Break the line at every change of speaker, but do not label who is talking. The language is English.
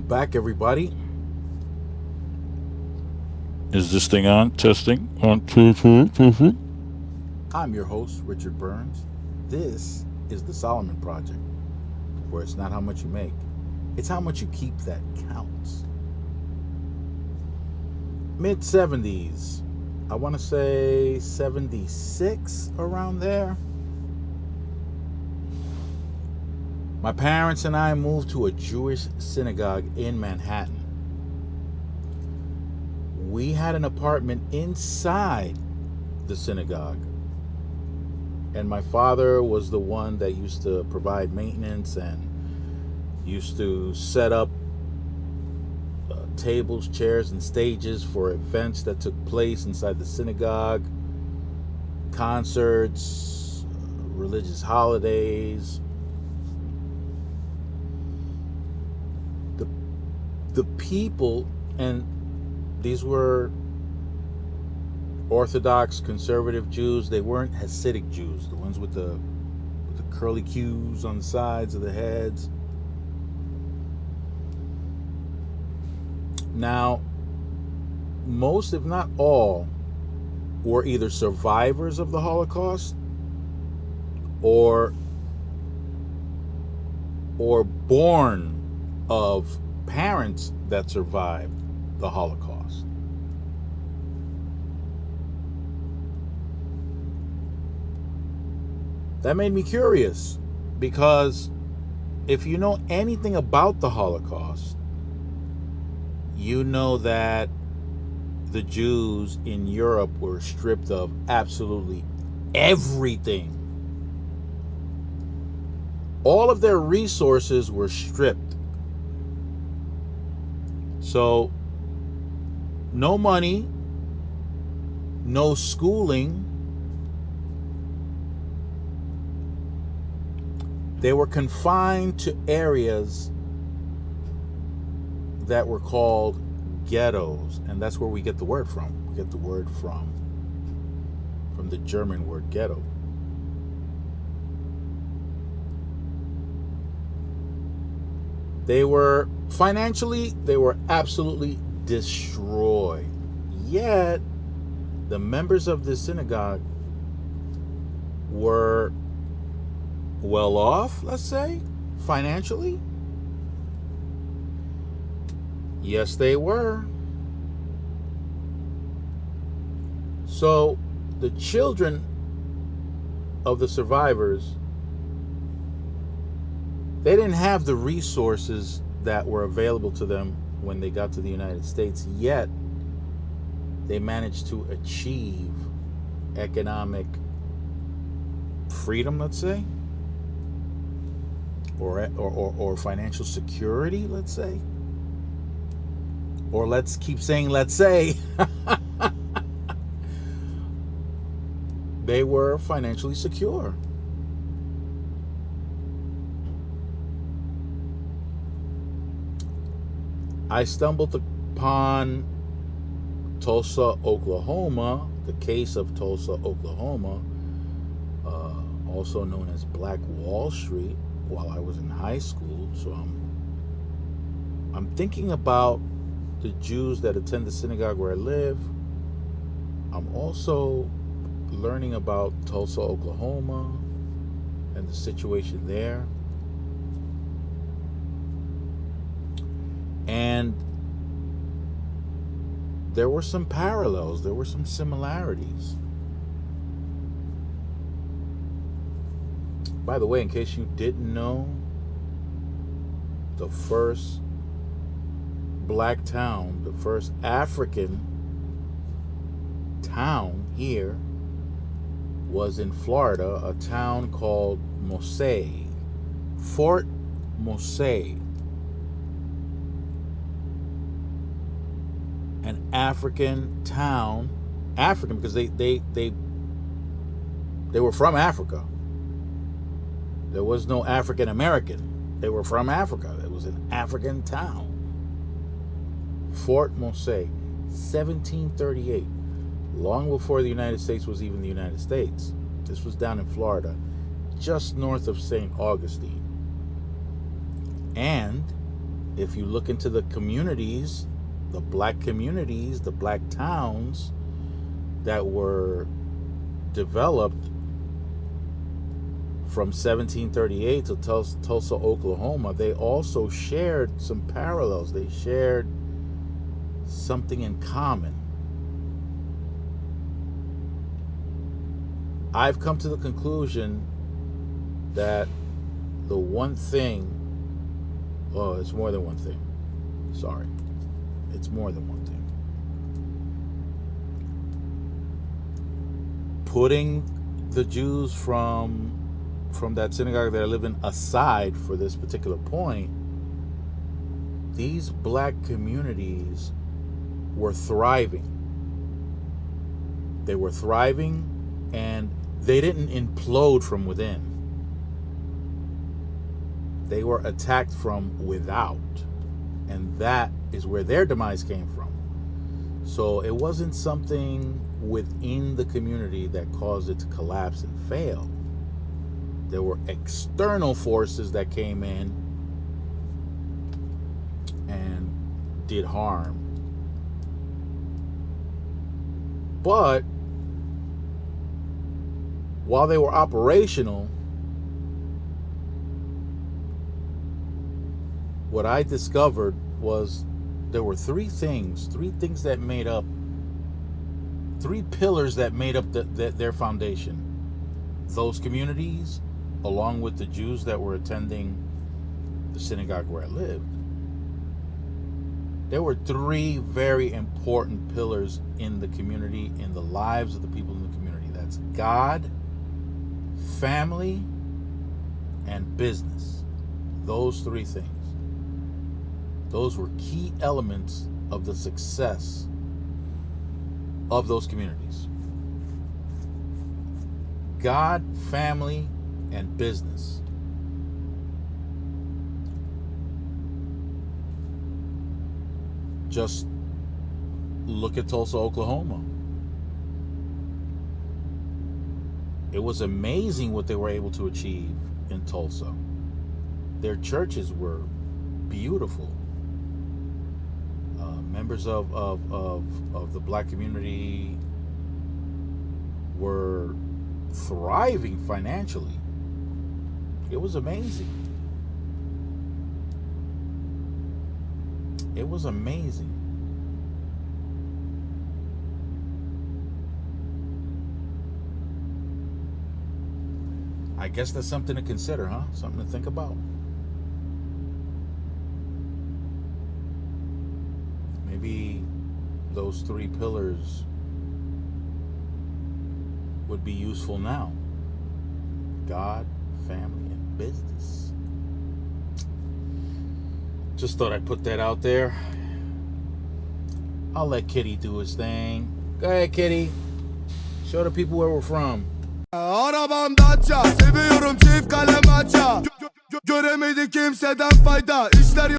back, everybody.
Is this thing on? Testing. 1, 2, 3, 4.
I'm your host, Richard Burns. This is the Solomon Project, where it's not how much you make, it's how much you keep that counts. Mid 70s, I want to say 76, around there. My parents and I moved to a Jewish synagogue in Manhattan. We had an apartment inside the synagogue, and my father was the one that used to provide maintenance and used to set up tables, chairs, and stages for events that took place inside the synagogue, concerts, religious holidays. The, the people, and these were Orthodox conservative Jews. They weren't Hasidic Jews, the ones with the curly cues on the sides of the heads. Now, most, if not all, were either survivors of the Holocaust or born of parents that survived the Holocaust. That made me curious, because if you know anything about the Holocaust, you know that the Jews in Europe were stripped of absolutely everything. All of their resources were stripped. So, no money, no schooling. They were confined to areas that were called ghettos, and that's where we get the word from. We get the word from the German word ghetto. They were financially, they were absolutely destroyed. Yet, the members of the synagogue were well off, let's say, financially. Yes, they were. So, the children of the survivors, they didn't have the resources that were available to them when they got to the United States, yet they managed to achieve economic freedom, let's say, or financial security, let's say. Or let's keep saying, let's say. They were financially secure. I stumbled upon Tulsa, Oklahoma, the case of Tulsa, Oklahoma, also known as Black Wall Street, while I was in high school. So I'm thinking about the Jews that attend the synagogue where I live. I'm also learning about Tulsa, Oklahoma, and the situation there. And there were some parallels, there were some similarities. By the way, in case you didn't know, the first black town, the first African town here, was in Florida, a town called Mose, Fort Mose. An African town, African because they were from Africa. There was no African American. They were from Africa. It was an African town. Fort Mose, 1738, long before the United States was even the United States. This was down in Florida, just north of St. Augustine. And if you look into the communities, the black communities, the black towns that were developed from 1738 to Tulsa, Oklahoma, they also shared some parallels. They shared something in common. I've come to the conclusion that the one thing, it's more than one thing. Sorry. It's more than one thing. Putting the Jews from that synagogue that I live in aside for this particular point, these black communities were thriving. They were thriving, and they didn't implode from within. They were attacked from without, and that is where their demise came from. So it wasn't something within the community that caused it to collapse and fail. There were external forces that came in and did harm. But while they were operational, what I discovered was there were three things that made up, three pillars that made up their foundation. Those communities, along with the Jews that were attending the synagogue where I lived, there were three very important pillars in the community, in the lives of the people in the community. That's God, family, and business. Those three things. Those were key elements of the success of those communities. God, family, and business. Just look at Tulsa, Oklahoma. It was amazing what they were able to achieve in Tulsa. Their churches were beautiful. Members of the black community were thriving financially. It was amazing. It was amazing. I guess that's something to consider, huh? Something to think about. Maybe those three pillars would be useful now. God, family, and business. Just thought I'd put that out there. I'll let Kitty do his thing. Go ahead, Kitty. Show the people where we're from.
Arabam Dacia, seviyorum çift kalem aça. Göremedi kimseden fayda. İşler